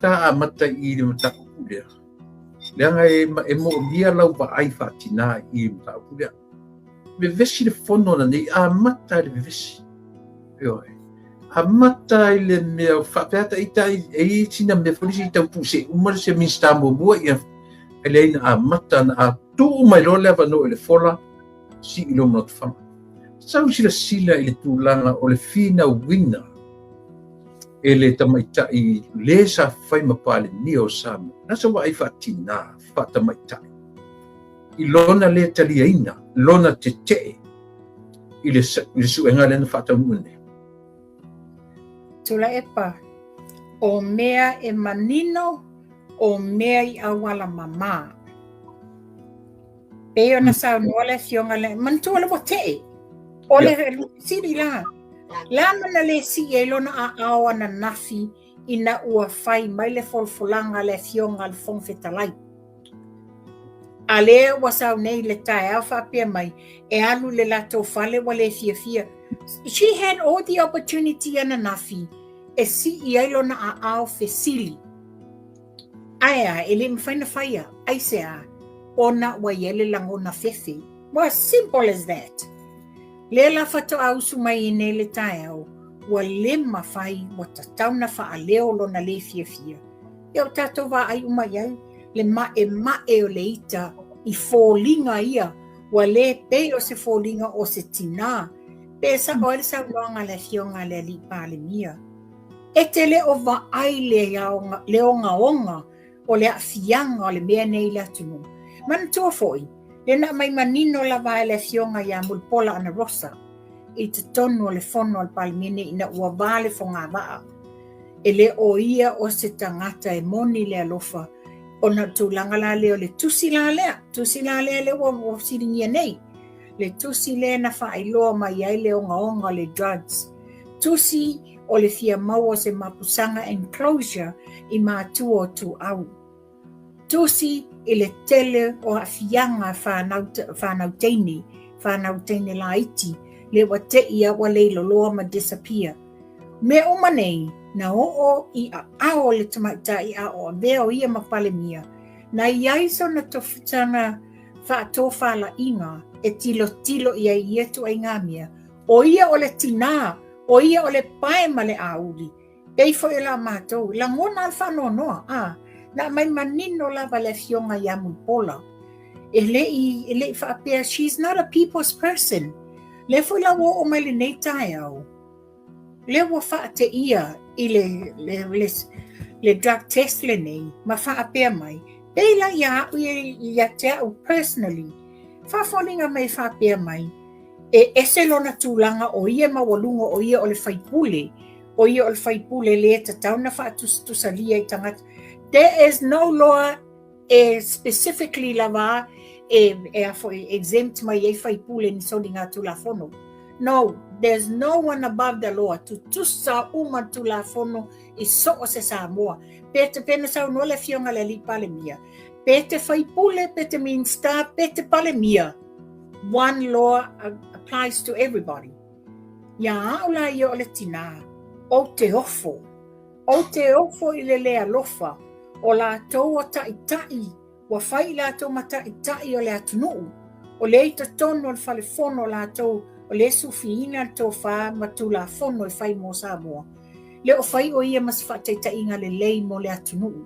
ta mata I le mata kulia leanga e mo dia lau va ai fatina I mata kulia me vesi le fono na nei a mata le vesi yo a mata le me fa peta itai e sina me folisi tau puse uma se minsta mo bua ia ele a mata na tu mai lo leva no le fola si ilo not fa sa sila ile tulanga o le fina wina ele tamaita I le sa fai mapale ni o sam na sa wa I fatina fa tamaita I lona le taliaina lona tete ile suenga le fa tamune tula epa o mea e manino o mea I awala mama peo na sa noale fionga le mantua le bote o le siri la mana le si e lona a awa na nafi ina ua fai mai le folfolanga le fionga le fong fetalai. A le wasau nei le tae au whapea mai e alu le lato fale wa le fia. She had all the opportunity ana nafi e si I ai lona a au fesili. Aia, e le mwhaina whaia, ai se a, ona wa yele lango na fefe. Well, simple as that. Le la fato au sumai I nei le tae au, wa le mawhai wa tatauna wha a leo lona le fia. Iau tato wa ai umai au, le ma e o le ita I fōlinga ia, wa le pe o se fōlinga o se tina, pe sa o le sa longa le fionga le li pale mia. E te le o wa ai le onga o le afianga o le mea nei le atunu. Mana tua foi, le na mai manino la vai le fionga ia mulpola ana rosa, I te tonu o le fono al palmine ina ua vale fonga waa. E le o ia o se tangata e moni le alofa, o na tūlanga la leo le tusi la lea le o siringia nei. Le tusi le na whaailoa mai ai le onga le drugs. Tusi o le fia mau o se mapusanga enclosure I mātua o tu au. Tusi I le tele o afianga whanautaine la iti, le wa te ia wa le loloa ma disappear. Me o manei, na o I a ao le tamaita I a o veo ia mapale mia, na iaiso na tofutanga wha la inga e tilo ia I etu ai ngā mia, o ia o le tina, o ia o le pae ma le auli, pei fo I la mātou, la ngona al whanonoa, na mai manino la le fionga ia mulpola. E le whaapea, she's not a people's person. Le fo la wo o mai le nei tae au. Le wa whaate ia I le drug test le nei, ma whaapea mai. Peila ia te au personally. Whawhalinga mai whaapea mai. E ese lona tūlanga o ia mawalunga o ia o le whaipule. O ia o le whaipule le ta tauna whaatusalia I tangata. There is no law specifically lava exempt mai e whaipule ni soni ngā tulafono. No, there's no one above the law. Tu tusa uma tulafono I so o se Samoa. Pete pena sa uno le fionga le li pale mia. Pete whaipule, pete minsta, pete pale mia. One law applies to everybody. Ia aula I o le tina. O te ofo. O te ofo I le lea lofa. O la tau o tai. Wa whai la tau ma tai o le atunuu. O le ita tono o le whalefono la tau o le sufiina tau wha matu la fono I whai mo Samoa. Le o whai o ia mas whateita inga le lei mo le atunuu.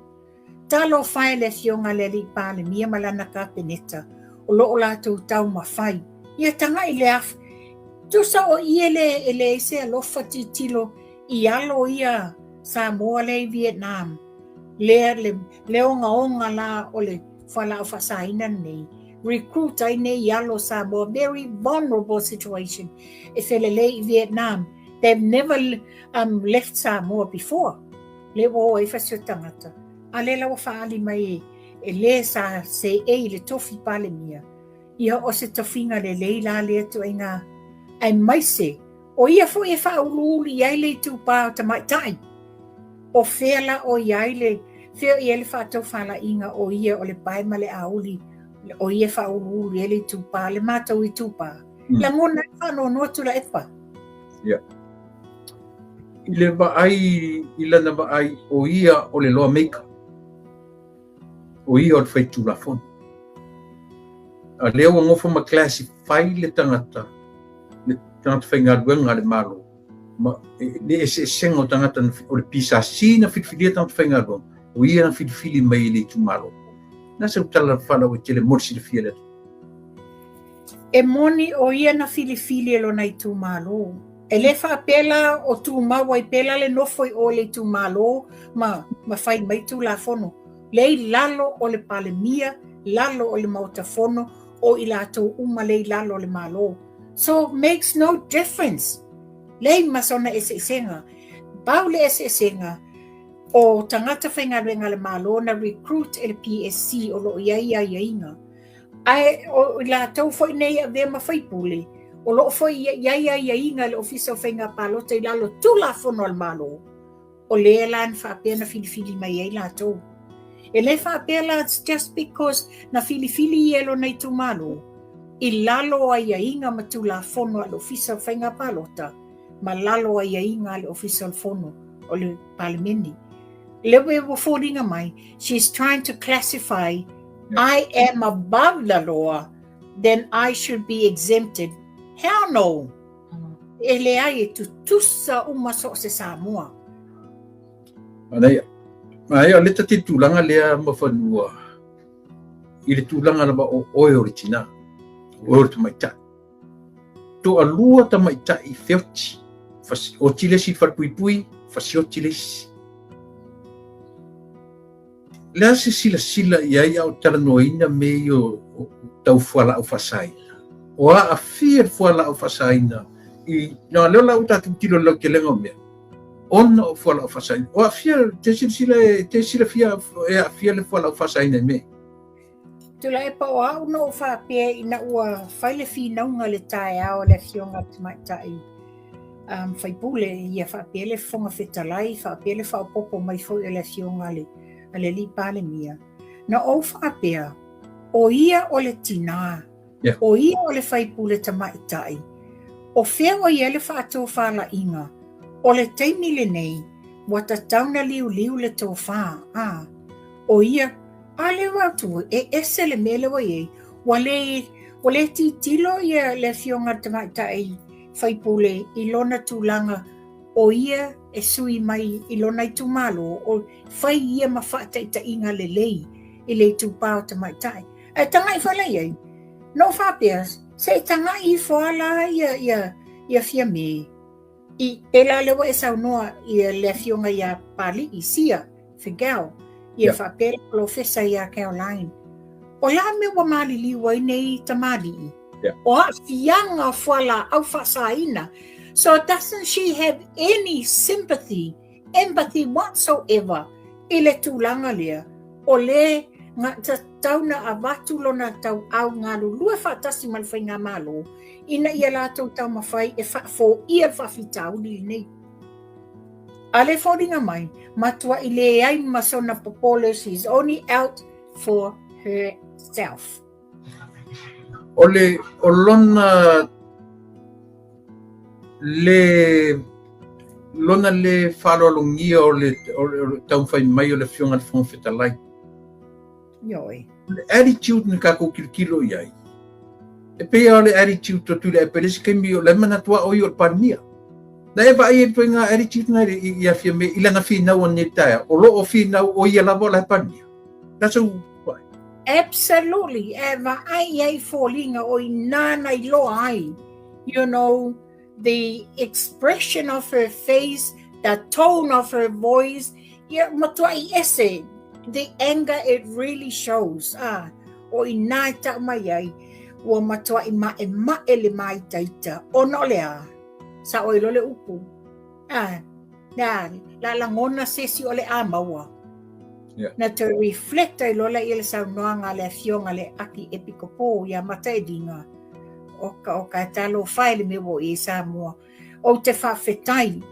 Talo whai le fionga le li pāle mia malana ka peneta. O lo o la tau ma whai. Ia tanga I le af. Tusa o ia le se alofa titilo I alo ia Samoa le Vietnam. Le onga la o le whala o whasaina nei. Recruit ai nei yalo Samoa, very vulnerable situation. If ele Vietnam, they've never left Samoa before. Le wo e whasio tangata. A le lawa whaali mai e le sa se le tofi pale mia. Ia o se tofinga le la le tu e ngā. Ai maise, o ia fo e whaululi iai le tūpā o tamaitai. O whela o iai le Feo I ele whātau whala inga o ia o le pai ma le auli, o ia whaulu ele tūpā, le mātau I tūpā. La ngona whano noa tula epa. Yeah. I le vaai, I lana vaai o ia o le loa meika. O ia o le whai tūlafona. A leo a ngofo ma klasi whai le tangata whaingaruenga le malo. Le senga o tangata o le pisa sina whitwhilia tangata whaingaruenga. O ia na whitwhili mai le tumalo. Nasa utala whala o te le morsi le fia le. E moni o ia na filifili e lo nei tumalo. E le whaapela o tūmaua I pela le nofoi o le tūmalo ma whai mai tūlafono. Lei lalo o le palemia, lalo o le mautafono, o I lātou uma lei lalo o le malo. So makes no difference. Lei masona esenga. Pau le esenga o tangata whaingaruenga le malo na recruit e le PSC o lo iainga. Ai o lātou foi nei a vea mawhaipule. O lo foi iainga le ofisa o whainga palota I lalo tūlafono al malo. O le lan whaapena filifili mai ai lātou. E le whaapela, it's just because na filifili elo nei tumalo. I lalo a iainga ma tūlafono al ofisa o whainga palota. Ma lalo a iainga le ofisa o fono o le palimeni. Lewe wo fōringa mai, she's trying to classify I am above the law, then I should be exempted. Hell no. E le ai e tutusa uma so se Samoa. Ai o leta te tūlanga lea mawhanua. I le tūlanga lama o oe oritina. Oe te maita. To alua ta maita I whioti. O tilesi wharpuipui, whasioti lesi. Lea se sila I au taranoina me o tau whala au whasaina. O a whia whala au whasaina. I nga leo lau tātou tilo lau ke lenga mea. Ona o whala au whasaina. O a whia te sila whia e a whia le whala au whasaina me. Tula e pa o au no whapea ina ua whaile whinaunga le tae ao le fionga te maitai. Whaipule ia whapea le whonga whetalai, whapea le whaopopo mai fo e le fionga le li pale mia. Na o whapea, o ia o le tina, o ia o le whaipule te maitai. O whea o ia le whaatou whala inga, o le teimi le nei, wata tauna liu le tō wha, o ia, a le watu, e ese le mele wa ye, o le tilo ia le fionga te maitai, whaipule I lona tūlanga, o ia e sui mai I lona I tūmalo, o whai ia ma whaataita inga le lei, I le tūpao te maitai. E tanga I whala iei, no whapea, se tanga I whala ia fia me, I pela lewa e saunoa I le fionga ia pali I sia, whigao, ia whapea profesa ia Caroline. O la me wa mali liwa I nei tamali. O a fianga whala au whasaina. So doesn't she have any sympathy, empathy whatsoever I le tūlanga lea? O le ngā tauna a watu lona tau au ngā lulua whaatasi malwhai ngā malo, ina ia lātou tau mawhai e whaafo ia whawhitau li nei. A le whoringa mai, matua I le ai masona popole, she's only out for herself. O lona lona le whalolongia o le tau whai mai o le fionga le whonga whetalai. Ioi. Le attitude ni kako kilkilo iai. E pea o le attitude to tule e peresi kaimi o le manatua o I o le panemia. Na e vai e ngā attitude ngai I a fia me ilanga whina o ne taia. O lo o whina o ia lavo le panemia. That's a why. Absolutely. E ai fōlinga o I nāna I loa ai. You know, the expression of her face, the tone of her voice, matua I ese, the anger it really shows. O I nai ta mai ai, o matua I ma le mai taita, o no lea, sa o ilo le upu. La langona sesi o le amaua. Na te reflect I lola I le saunoanga le fionga le aki epikopo ia mataedinga. O ka talo whaile me wo I Samoa. O te whawhetai.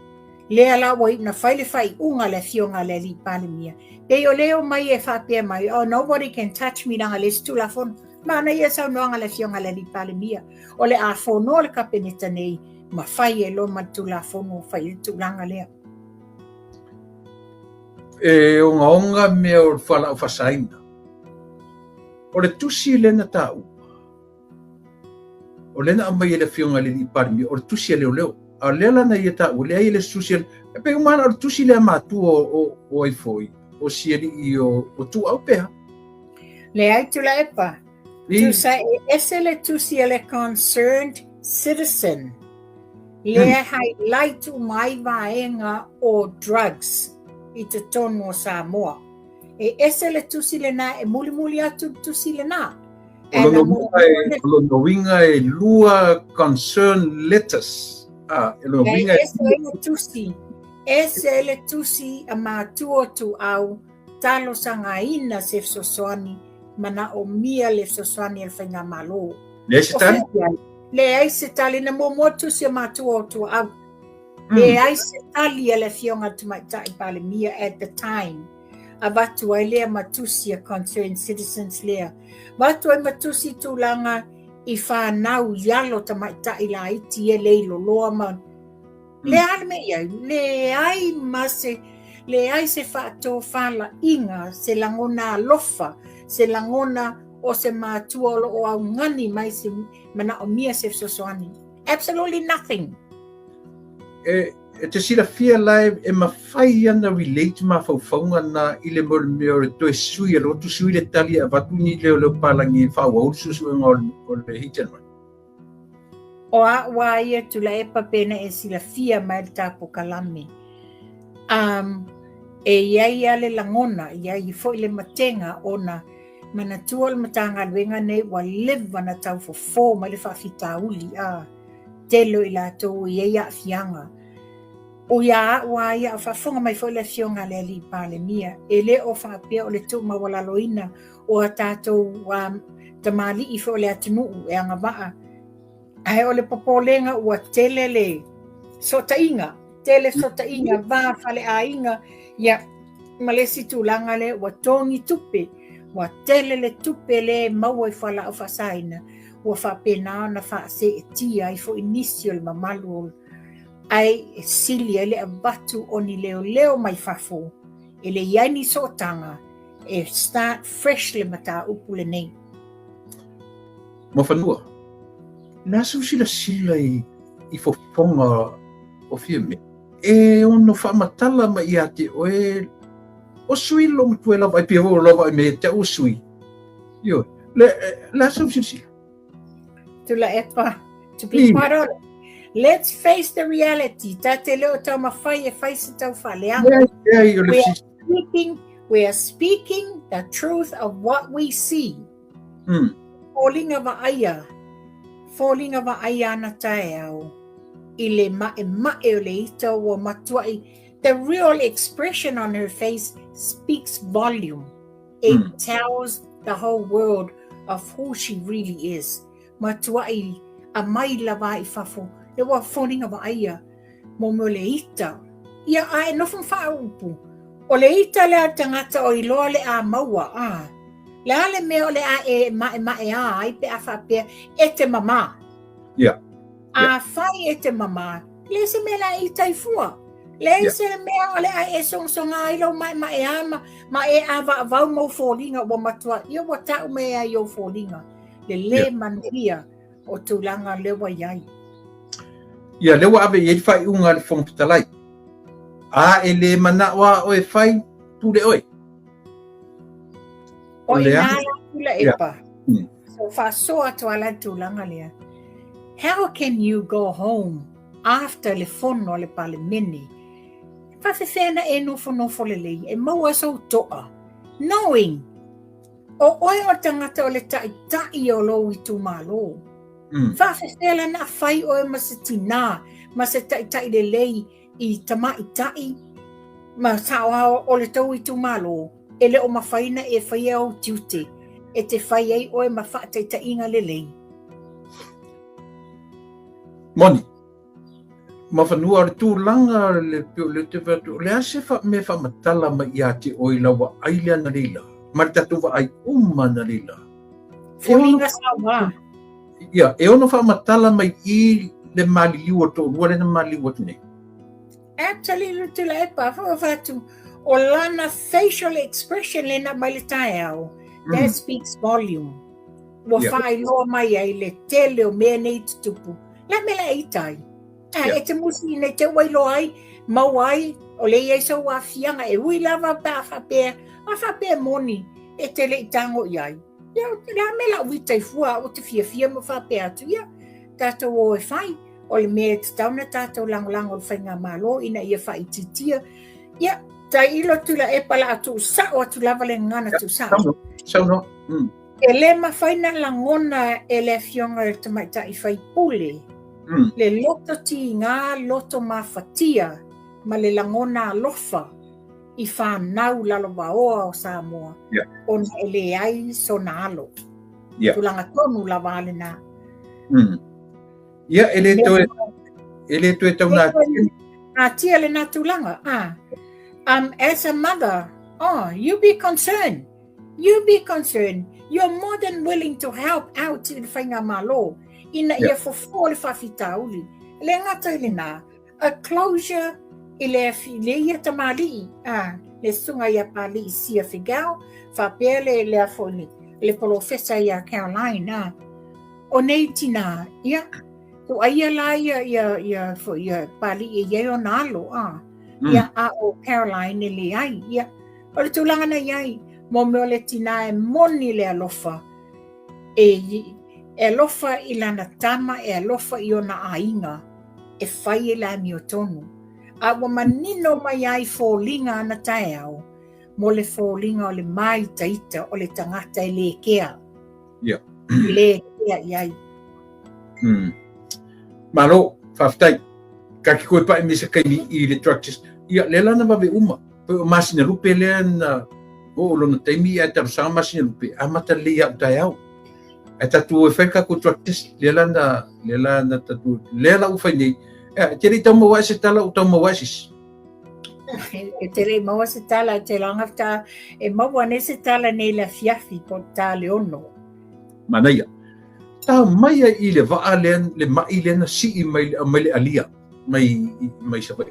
Lea la wa na whaile whai unga le fionga le li palemia. Peo leo mai e whapea mai. Oh, nobody can touch me nanga le stulafon. Mana ia sau noanga le fionga le li palemia. O le a whono le kapeneta nei. Ma whai e lo ma tulafono whai tulanga lea. E o ngaonga me o whala o whasaina. O le tusi lena tau. O lena amai ele whionga le ni parmi, o le tusi leo leo. A lela na ia tau, le ai le tusi le. E pe umana o le tusi le amatu o ai foi. O sieri I o tu au pea. Le ai tu la epa. Tu sa ese le tusi le concerned citizen. Le highlight mai vaenga o drugs I te tonu o Samoa. E ese le tusi le na e muli atu tusi le na. Lo no winga e lua concern letters. Ese le tusi a mātua tu au talo sanga ina se sosoani mana o mia le sosoani el whainga malo. Le ai se tali na mo tusi a mātua tu au. Le ai se tali le fionga tu mai tai pale mia at the time. A watu ai lea matusi a concerned citizens lea. Watu ai matusi tūlanga I whanau yalo ta mai tai la iti e leilo loa ma. Le ai me iai, le ai mase, le ai se whaato whala inga, se langona lofa, se langona o se mātua o au ngani mai se mana o mia se sosoani. Absolutely nothing. Te sila fia live e mawhai ana relate ma whauwhaunga na I le mora mea o le toe sui, alo tu sui le tali a watu ni leo palangi whaua o susu o le hitanoi. O a waia tu la epa pena e sila fia mai le tapo kalame. E iai ale langona, iai fo le matenga ona manatua le matanga luenga nei wa leva na tau fo ma le whawhita uli a telo I la tau iai a fianga. O ia wa ia whafonga mai fo le fionga le ali pale mia. E le o whapea o le tu mawalaloina o a tātou tamali I fo le atunuu e anga waa. Ai o le popolenga ua tele le sotainga. Tele sotainga va fale ainga ia malesi tūlanga le ua tongi tupe. Ua tele le tupe le maua I whala o whasaina. Ua whapena na whaase e tia I fo inisio le mamalu o ai e sili ele a batu o ni leo mai fafo. Ele yaini sotanga e start fresh le mata upu le nei. Mawhanua. Nasu sila I fofonga o fiame. E ono whamatala ma I ate o sui lo mtue lava I pia lava I me te o sui. Yo, nasu sila. Tula epa, to be quite honest. Let's face the reality. Tate leo tau mawhai e whai se tau whaleanga. We are speaking the truth of what we see. Falling of aya. Falling of aya na tae au. Ile mae o le ita o matuai. The real expression on her face speaks volume. It tells the whole world of who she really is. Matuai a mai lava I fafo. Le wa falling of aya. Momo le ita. Ia ai no fun fa upu. O le ita le tangata o ilo le a maua a. Le ale me o le a e mae a ai pe a fa pe e te mama. Yeah. A fai e te mama. Le se me la ita I fua. Le se me o le a e songa ilo mae a ma e a va mo fallinga wa matua. Ia wa ta me a yo fallinga. Le manhia o tulanga le wa yai. Ia lewa ave I whai unga le whongpitalai. A e le manawa o e whai pule oi. O ina la epa. So whasoa to ala tūlanga lea. How can you go home after le whono le pale mene? Whawhewhena e nofo le lei. E maua so toa. Knowing. O oi o tangata o le tai o lo I tu malo. Whawhewhela na whai o e masatina. Masataitai le lei I tamaitai. Ma sawa o le tau I tu malo. E le o mawhaina e whai au tiute. E te whai ai o e mawhataitai inga le lei. Moni. Mawhanua le tūlanga le te watu. Le ase me whamatala ma I ate o I lawa ailea na leila. Maritatuwa ai na leila. Fulinga sawa. Ia, e ono whamatala mai I le mali liwa tō, rua le na mali liwa tūne. Absolutely tula epa, whawatu. o lana facial expression lena mai le tae au. That speaks volume. Ua whaailoa mai ai le tele o mea nei tutupu. La me la itai. E te musi nei te wailo ai, mau ai, o le iei sa ua fianga, e ui lava pa a whapea moni, e te le itango iai. La me la uitai fua, o te fia mo whapea atu ia. Tātou o e whai, o le mea te tauna tātou langolango le whainga malo, ina ia whai titia. Ia, ta ilo tula e pala atu sa o atu lava le ngana tu sa. Sauno. E le mawhaina langona e le fionga e tamaita i whai pule. Le loto ti ngā loto mawhatia, ma le langona alofa i whanau lalo waoa o Samoa. O na e le ai so na alo. Tulanga tonu la wale na. Ia, ele toe tau nā tia. Nā tia le nā tulanga. As a mother, you be concerned. You be concerned. You're more than willing to help out in whainga malo. Ina ia fofo le whawhitauli. Le ngata ile nā. A closure i le ia tamali. Le sunga ia pali i sia whigao. Whapele le afoni. Le professor ia Caroline. O nei tina. Ia. O aia la ia pali i ia o nalo. Ia a o Caroline le ai. Ia. O le tūlanga na iai. Mo meo le tina e moni le alofa. E alofa i lana tama, e alofa i ona ainga. E whai e la mi o tonu. A wa manino mai ai fōlinga ana tae au. Mo le fōlinga o le mai taita o le tangata e le kea. Le kea iai. Malo, whaftai. Kaki koe pa e misa kaimi i le structures. Ia, le lana mawe uma. O masina rupe lea na o lona taimi e tarusanga masina rupe. Amata le ia utai au. E tatu e whaika ko structures. Le lana tatu. Le la ufai nei. Te rei tau mawa se tala o tau mawa sis. E te rei mawa se tala te langafta. E mawa ne se tala nei la fiafi po ta leono. Manaia. Ta maia i le waa le mai le na si i mai le alia. Mai sa vai.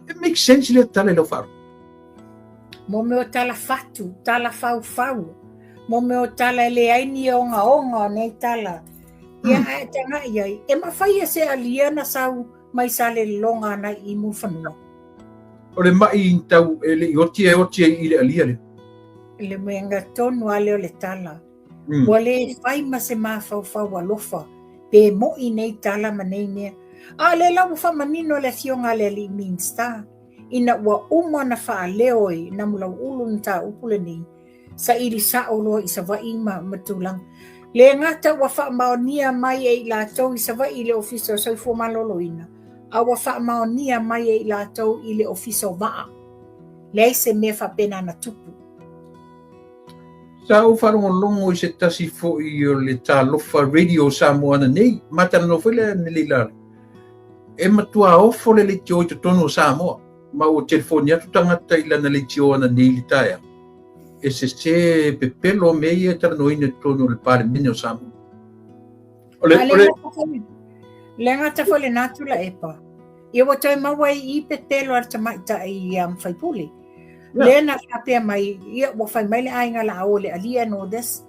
It makes sense le tala lo faru. Mo meo tala fatu, tala fau. Mo meo tala le aini onga nei tala. Ia e tanga iai. E mawhai se alia na sau mai sa le longa na i muwhanua. O le mai tau e le otia i le alia le. Le menga tonu ale o le tala. Wale whai ma se mawhau alofa. Pe mo i nei tala ma nei mea. A le lau whamanino le fionga le li minsta. Ina ua uma na wha leo e na mulau ulu nta upule ni. Sa iri sa olo i sa vai ma matulang. Le ngata ua wha maonia mai e la tau i sa vai le ofiso sa ifu malolo ina. A ua wha maonia mai e la tau i le ofiso maa. Le se me wha pena na tupu. Sa u wharongo i se tasi fo i o le tā lofa radio Samoana nei. Matana no whele ne le lari. E matua ofo le tio i te tono Samoa. Ma o telefoni atu tangata i lana le tio ana nei li taia. E se pepelo mei e tara noi ne tono le pare mene o Samoa. Le ngata fo le natu la epa. Ia watoi mawai i pepelo ar tamaita i whaipuli. Le na whapea mai, ia wawhai mai le ainga la ao le alia no des.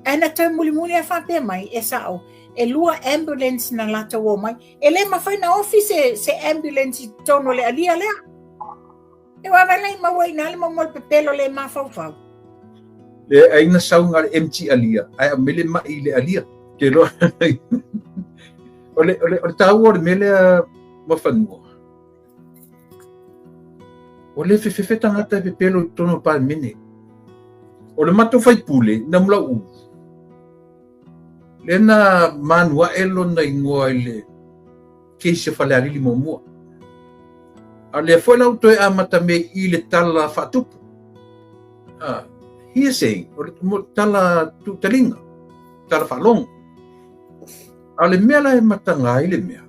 E na toi muli a whapea mai e sao. E lua ambulance na lata wo mai. E le mawhai na office se ambulance tono le alia lea. E wawalai mawai na le mamol pepelo le mawhau. Le aina saunga le MT alia. Ai mele mai le alia. Ke lo. Ole tau o le mele mawhanua. O le fefe tangata e pepelo i tono pal mene. O le mato fai pule na mula u. Le na manua elo na ingoa i le keise fale arili momua. A le foi lau toe amata me i le tala whatupu. Hearsay, o le tala talinga, tala whalonga. A le mea la e matanga i le mea.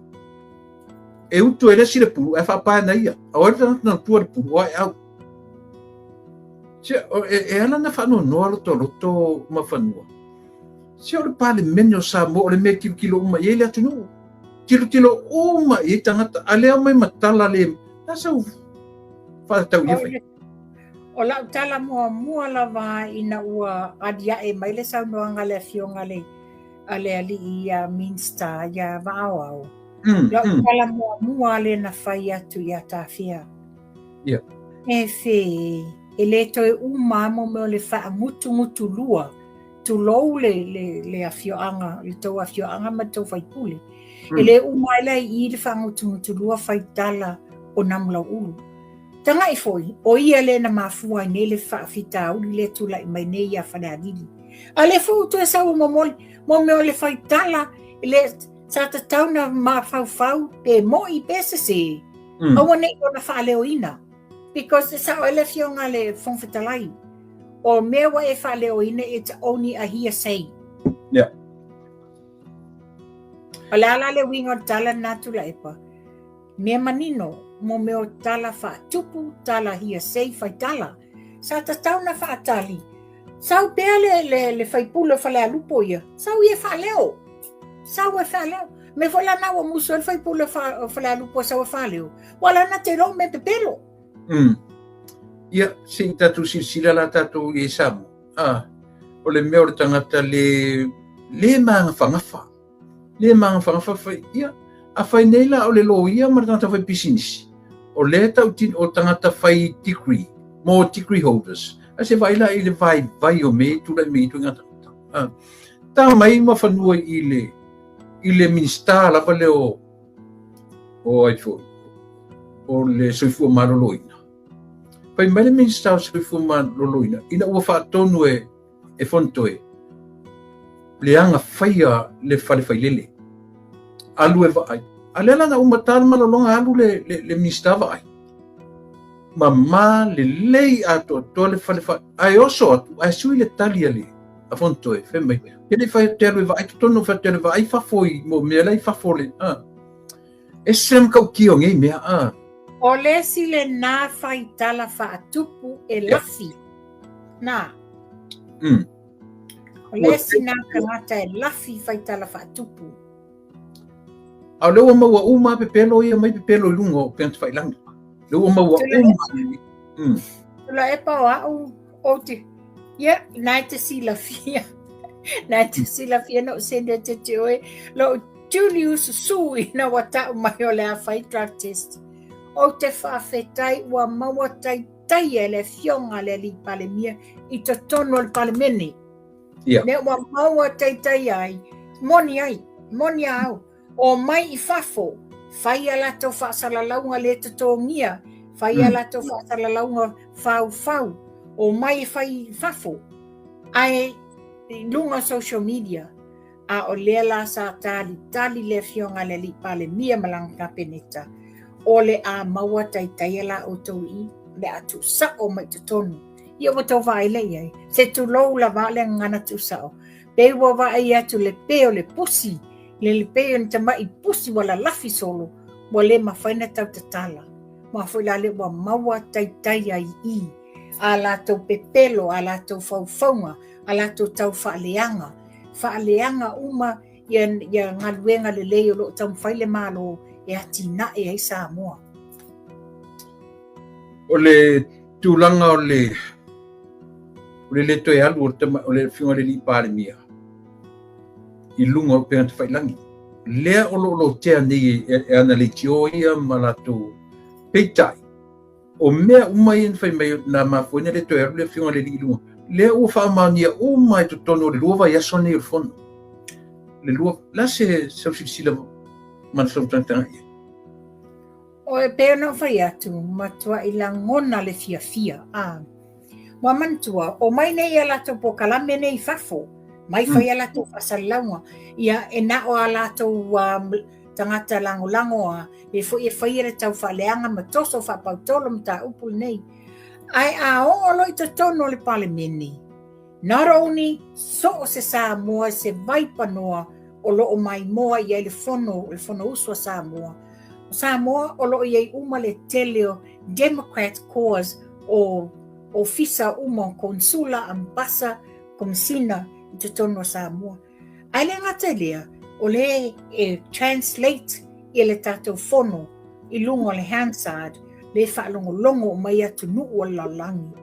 E utu e resi le puru, e whapae na ia. A oere tana tua le puru, ai au. E ala na whanua noa roto ma whanua. Se o le pale mene o Samoa, o le mea kilo uma, i ele atu nuu. Tilo uma, i tangata, a lea mai matala le, nasa u, Whātau ia whai. O lau tala mua lava ina ua adia e mai le saunoanga le fionga le ale ali ia Minster ia vaawao. Lau tala mua le na whai atu ia tāwhia. Ia. E whi, e le toi umamo meo le wha ngutu lua. Tu lou le afioanga, le tau afioanga ma tau whaipule. E le umaila i le wha ngutu lua whai tala o namulau ulu. Tanga i foi, o ia le na mafua ne le whaafita uli le tula i mai ne ia whaneadili. A le fu tu e sau mo meo le whaitala, le sa ta tauna mawhau pe mo i pese se. Awa nei o na whaaleo ina. Because sa o ele fionga le whongwhitalai. O mea wa e whaaleo ina, it's only a hearsay. Yeah. O le ala le wingo tala natula epa. Mea manino, mo meo tala whaatupu, tala hearsay whaitala. Sa ta tauna whaatali. Sau pea le whaipula whale alupo ia. Sau e whaaleo. Sau e whaaleo. Me whala nawa musu e whaipula whale alupo sau e whaaleo. Wala na te ro me pepelo. Ia, se tatu sila la tatu i samu. O le mea o le tangata le maanga whangafa. Le maanga whangafa, ia, a whai neila o le lo ia ma tangata whai pisinisi. O le tau tin o tangata whai degree, more degree holders. A se waila i le vai o me, tula i me i tu ngata. Tā mai ma whanua i le minsta lapa le o aifo, o le soifua maroloina. Pai mai le minsta o soifua maroloina, ina ua whaatonu e fontoe. Le anga whaia le whale whailele. Alu e vaai. A le langa umatala malolonga alu le minsta vaai. Mama le lei ato le whale whaai. Ai oso atu, ai sui le tali ali. A fontoe, whemai. Ele whai telu e vaai, tono whai telu e vaai whafoi, mo mea lei whafole. E sem kau kio ngei mea. O le si le nā whai tala whaatupu e lafi. Nā. O le si nā kangata e lafi whai tala whaatupu. Au leo maua uma pepelo ia mai pepelo lungo pe ant whailangi. Leo maua uma. Tula e pao au o te. Ia, nai te silafia. Nai te silafia no sende te oe. Lo Julius Sui na wata mai o le a whai drug test. O te whawhetai ua maua tai e le fionga le li palemia i te tono le palemene. Ne ua maua tai ai. Moni au. O mai I whafo. Whai ala tau whaasalaunga le te tōngia. Whai ala tau whaasalaunga whau. O mai whai whafo. Ai lunga social media. A o lea la sa tali le fionga le li palemia malanga kapeneta. O le a maua tai ala o tau I le atu sa o mai te tonu. Ia wa tau vai le iai. Se tu lou la vale ngana tu sao. Pe wa vai atu le peo le pusi. Le peo ni tamai pusi wala lafi solo. Wa le mawhaina tau te tala. Mawhaila le wa maua tai ai I. A la tau pepelo, a la tau whauwhaunga, a la tau whaaleanga. Whaaleanga uma ia ngaluenga le leo lo tau mwhaile malo. E ati na e Samoa. O le tūlanga o le toi alu o le whiunga le li palemia. I lunga o pe ant whailangi. Lea o lo tea nei e ana le tio ia ma la tō peitai. O mea umai en whai mai na mafuene le toi alu le whiunga le li lunga. Lea ua whaamania o mai to tono le luava iaso nei o fono. Le luava, la se sausisila Mansautantangai. O e peo no whai atu, matua I la ngona le fia. Wa mantua, o mai nei alato po kalame nei fafo, mai whai alato whasalaunga, ia e na o alato tangata lango e whai ere tau whaleanga ma toso whapautolo mta upul nei. Ai a o loi te tono le palemene. Not only so se Samoa se vaipanoa, o loo mai moa I le fono usua Samoa. Samoa o loo I uma le teleo Democrat cause o fisa uma konsula ambasa komsina I te tono Samoa. Ai le ngata lea o le translate I le tatou fono I lungo le Hansard le whaalongolongo o mai atu nuu o lalangi.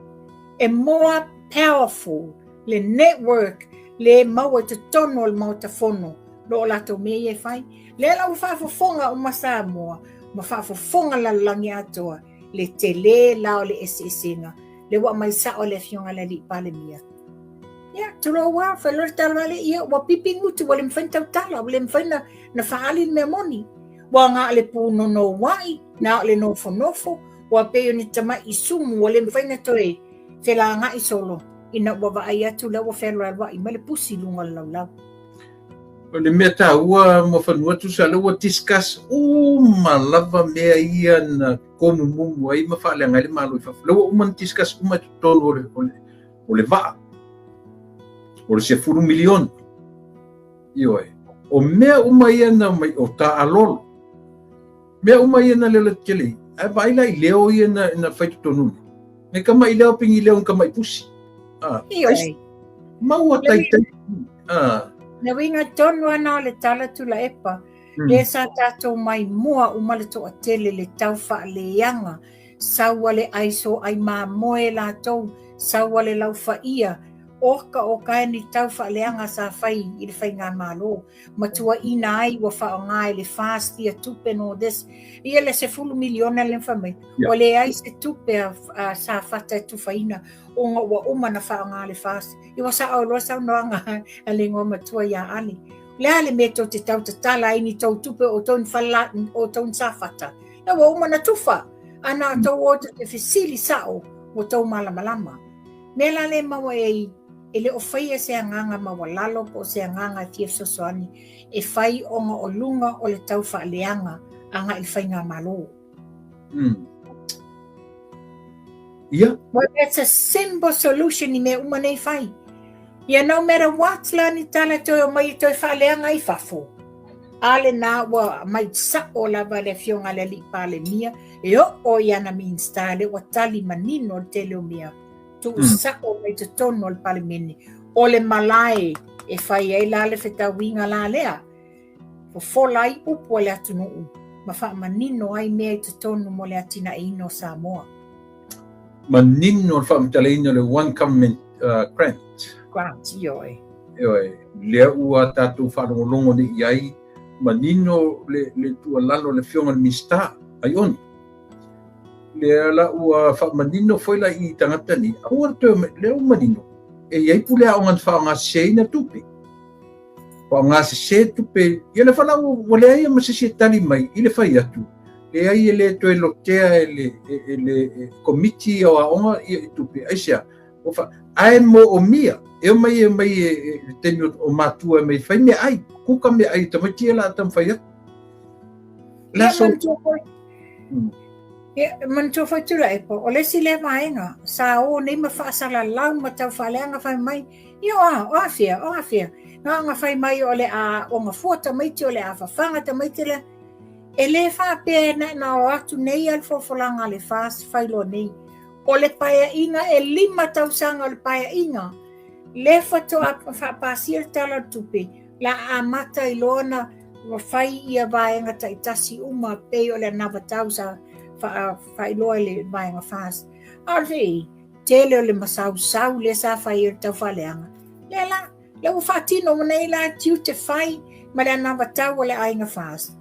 E more powerful le network le maua te tono o le mautafono lo o lato mea e whai. Le lau whaafofonga o masa moa, ma whaafofonga lalangi atoa, le te le lao le esenga, le wa mai sa o le fionga le li pale mia. Ya, tula wa, whalore tala le ia, wa pipi ngutu, wa le mwhaintau tala, wa le mwhaina na whaali me moni. Wa ngā le pūno no wai, na le nofo nofo, wa peo ni tama i sumu, wa le mwhaina toe, whela ngā i solo, ina wa ai atu la wa whalora wa i mele pusi lunga lau. O le mea tā ua mo whanua tu sa lau a discuss lava mea ia na komu mumu ai ma whaale ngai le malo i whafu. Lau man discuss tu tonu o le waa. O le 10 milion. Io e. O mea ia na mai o tā alolo. Mea ia na le kele. Ai vaila i leo ia na whaitu tonu. Me kama i leo pingi leo kama i pusi. Io e. Maua taitai. Na winga tonu ana le tala tula epa, le sa tātou mai mua umale to a tele le tau wha le yanga, saua le aiso ai mā moe la tau, saua le lau wha ia, oka o kai ni tau wha le yanga sa whai i le whai ngā malo, matua ina ai wa wha o ngai le fasti a tupe no des, ia le 10 miliona le whamai, o le ai se tupe a sa whata tu whaina, o ngā ua umana wha o ngā le fasti, i wa sa au loa sa unoanga a le ngō matua ia ali. Le ale me tau te tau te tala ini tau tupe o tau whala o tau sa whata, ia wa umana tuwha, ana tau o te whisili sao o tau malamalama. Me la le maua e le o whaia se anganga maua lalo po se anganga tia sosoani e whai onga o lunga o le tau whaaleanga anga i whai ngā malo. Yeah. Well, that's a simple solution i me umane i whai. Ia no matter what la ni tala toi o mai toi whaaleanga i whafo. Ale nā wa mai sa o lava le fionga le li pale mia e o iana minsta le wa tali manino te leo mia. Tu sa o mai te tono le pale mene. O le malae e whai e la le wheta winga la lea. Fo folai upo le atu nuu. Ma wha manino ai mea te tono mo le atina e ino Samoa. Manino le wha mtaleino le one comment grant. Grant, ioi. Ioi. Lea ua tātou whanongolongo ni iai. Manino le tua lalo le fionga le mista. Ai oni. Le la ua fa manino foi la I tangata ni aua te le manino e ia pule a ngan fa nga seina tupe pa nga se tupe ia le fala o le ia ma se tali mai ile fa ia tu le ai le to lo tea le committee o a ia tupe asia o fa ai mo o mia e mai tenho o matua mai fa me ai ku ka me ai tamati la tam fa ia la so man to fa tula e po o le sile mainga sa o nei ma fa sala lau ma tau fa lenga fa mai io o afia nga fa mai o le a o nga foto mai te o le a fa fanga te mai te le e le fa pe na o atu nei al fo langa le fas fa lo nei o le paia inga e 5 tau sanga o le paia inga le fa to a fa pasir tala tupe la a mata ilona wa fai ia vaenga ta itasi uma pe o le nava tau sa fa iloa le vaenga fast. Alvei, tele o le masau le sa fai tau faleanga. Le u fatino manei la tiu te fai, ma le nava tau o le ainga fast.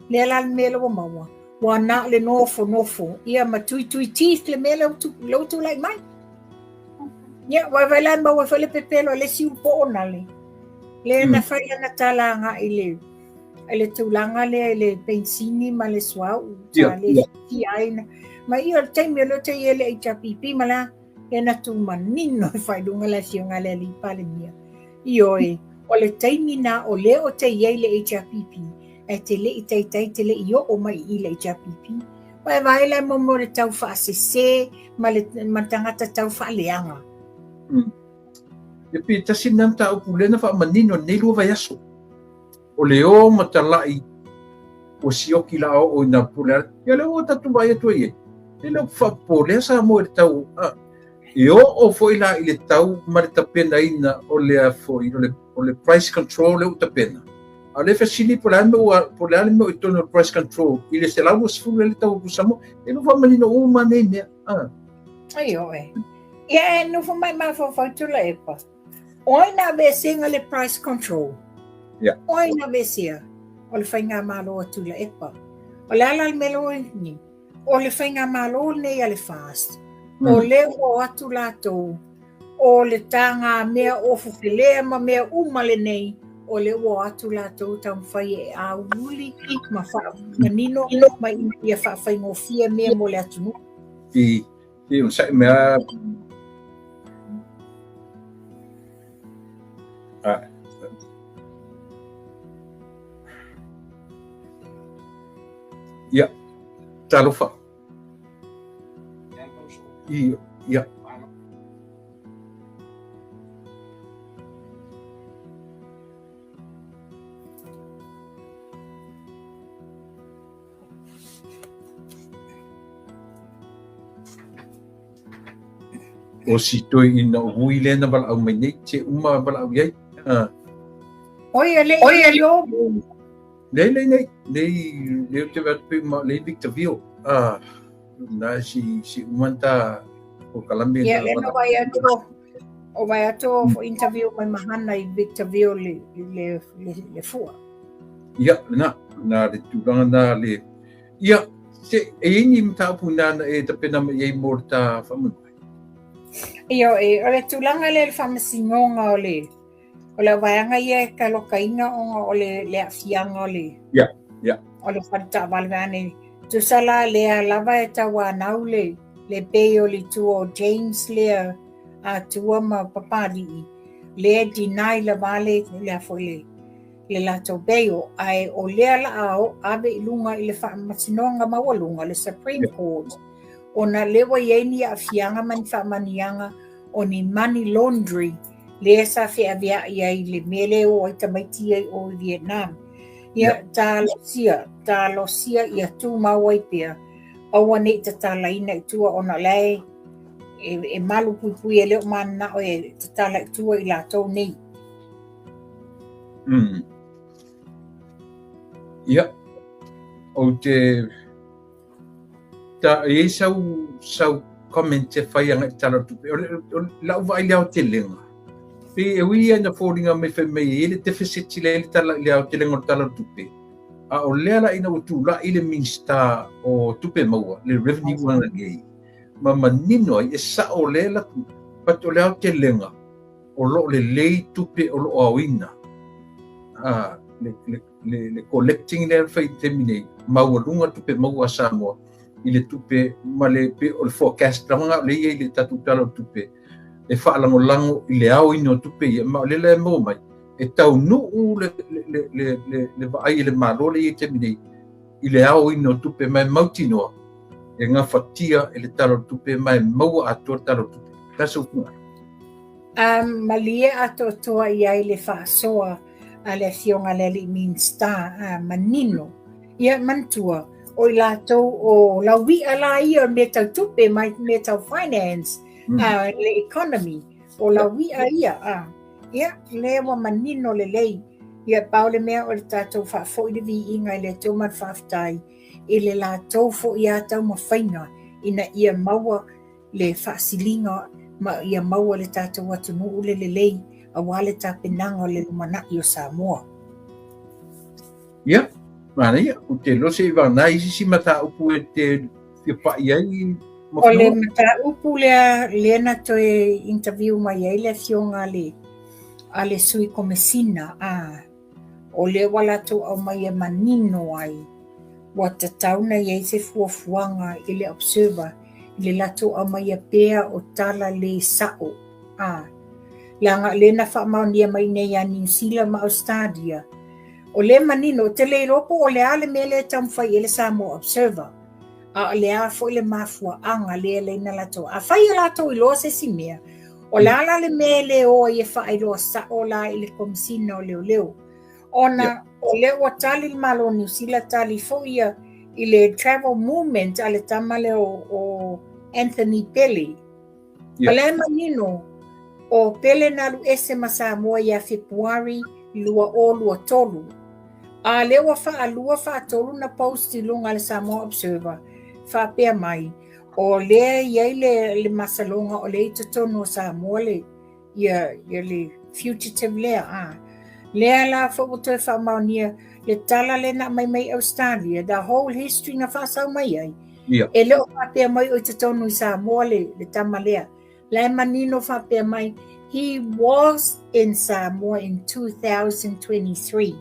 Le la mele o maua. Wa na le nofo, ia ma tui teeth le mele lo tu lai mai. Ia, wa vai la maua fa le pepelo le si upo onale. Le na fai na talanga i le tulanga le pensini ma le suau le tiaina ma io il tempo lo te ele i chapipi ma la e na tu manino fai lunga la fionga le li pale mia io o le taimina o le o te ele i chapipi e te le i te le io o mai i le i chapipi vai le mo le tau fa se ma le matangata tau fa leanga e pe tasinam ta o pulena fa manino nei lo vai aso o leo matalai o sioki la o ina pula ya le o tatu vai to ye ele fa pole sa mo tau yo o foi la ile tau mar ta pena ina o le foi o le price control o ta pena Ale fasili por lá me tono price control. Ile se lá was full le tau busamo. E no va manino uma ne. Ai oi. Ia no fa mai ma fa tula e pa. Oi na besinga le price control. Yeah. Oi na besia. O le fainga malo tula e pa. O le ala melo ni. O le fainga malo ne ale fast. O le o atu lato. O le tanga mea ofu filea ma mea umale nei. O le o atu lato tam fai e a uli ma fa manino ma ia fa fai ngofia mea mo le atu. I un sai mea ya talofa ya o si toi ina hui lena bala au mai nei te uma bala au iai Oi ale yo nei te vat pe ma le Victorville na si umanta o Colombia ya le no vai ato for interview mai mahana I Victorville le fua ya na le tulanga na le ya se e ni mta puna e te pena mai morta famu Io ole tulanga le famasingonga ole. Ole vaianga ia kalokaina o le afianga ole. Ya. Ole fanta valvane. Tu sala le lava e tawa naule le pe ole tu o James le a tua ma papali. Le deny la vale le fole. Le lato beo ai o le ala ao ave ilunga ile famasinonga mawalunga le Supreme Court. Ona lewa yeni afianga man famanianga o ni money laundry le sa fe avia ia le mele o tamaiti o Vietnam ia talosia ia tu mawai pia o wane tatala ina tu ona lai e malu pui ele man na o tatala tu I la to nei ia o te ta e sau comment te fai anga tala tupe la vai leo te lenga pe e wi na foringa me fe me ele te fesiti le tala leo te lenga tala tupe a o lela ina o tula ile minsta o tupe maua le revenue wana gei ma manino e sa o lela pat o leo te lenga o lo le lei tupe o lo awina le collecting le fai termine maua lunga tupe maua Samoa ile tupe male pe o forecast langa le ile tatu talo tupe e fa lango lango ile au ino tupe ma le mo mai e tau no le va ai le malo le te mini ile au ino tupe mai mautino e nga fatia ile talo tupe mai mau ato talo tupe kaso ku malie ato toa ia ile fa soa ale fionga le minsta manino ia mantua o lato o la wi ala ia meta tupe mai meta finance le economy o la wi ia ia le wa manino le lei ia paule mea o tato fa fo de vi inga le to man faftai ile lato fo ia tau ma fainga ina ia maua le fasilinga ma ia maua le tato watu no le lei a wale ta penanga le mana io Samoa ia mana ia o te lose va nai si mata upu te pa iai o le mata upu le na to interview mai ele fionga ale sui komesina o le wala to au mai manino ai wata tauna ye se fuafuanga ile observer le lato au mai pea o tala le sao langa le na fa maundia mai nei ya New Zealand ma Australia o le manino te le ropo o le ale mele tamfai ele Samoa observer le a fo le mafua anga le na lato a fai lato I lo se simea o la le mele o ye fa I lo sa o la ile komsino leo ona o le o tali malo New Zealand tali fo ia ile travel movement ale tamale o Anthony Pelly le manino o pele na lu ese ma Samoa ia February lua tolu A lewa whaalua whaatolu na posti lunga le Samoa Observer. Whapea mai. O lea iai le masalonga o le itatono Samoa le ia le fugitive lea. Lea la whakotoe whamaunia le tala le na mai Australia. The whole history na whasau mai ai. Yeah. E leo whapea mai o itatono i Samoa le tama lea. Le manino whapea mai. He was in Samoa in 2023.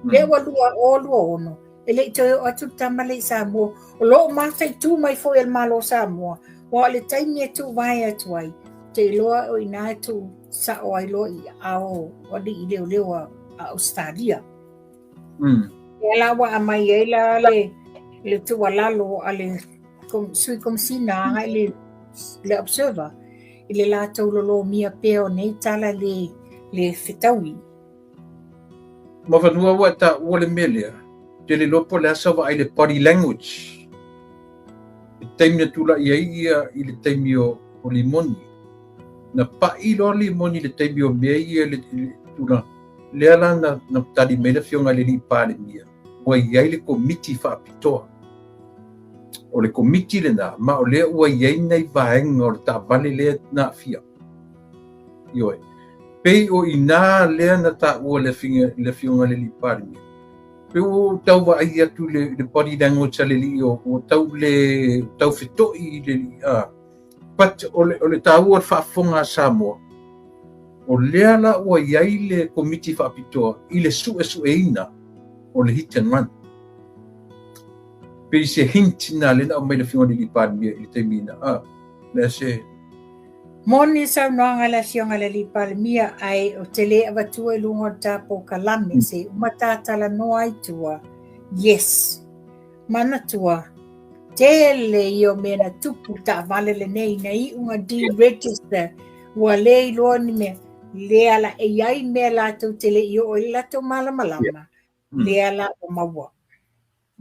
Le walua o lua ono. E le toi o atu tama le Samoa. O loo matai tu mai fo el malo Samoa. Wa le taimi e tu vai atu ai. Te loa o ina tu sa o ai lo i ao o li i leo a Australia. E la wa amai e la le tu walalo a le sui komsina ai le Observer. I le la tau lolo mia peo nei tala le whetaui. Ma whanua wa ta ua le melea. Te le lopo le asa wa ai le body language. I taimi na tula ia i le taimi o limoni. Na pa i lo limoni le taimi o mea ia le tula. Le ala na tali mele fionga le li pa le mia. Wa iai le komiti whaapitoa. O le komiti le na, ma o lea ua iai nei vaenga o le taavale lea na fia. Ioe. Pei o ina lea na ta ua le fionga le li pa le mia. Pe o tau wa ai atu le body language le li o tau fitoi le li but o le tau o whaafonga Samoa o lea la ua iai le komiti whaapitoa i le su ina o le hit and run pe se hint na le na o mai le fionga le li pa mia i te mina le se Moni sa noanga la fionga le li palmia ai o te lea watua i lunga tapo kalame se umatatala no ai tua. Yes. Mana tua. Tele i o mena tupu ta vale le nei na i unga deregister ua le i loa ni me lea la e ai mea la tau tele i o i la tau malamalama. Lea la o maua.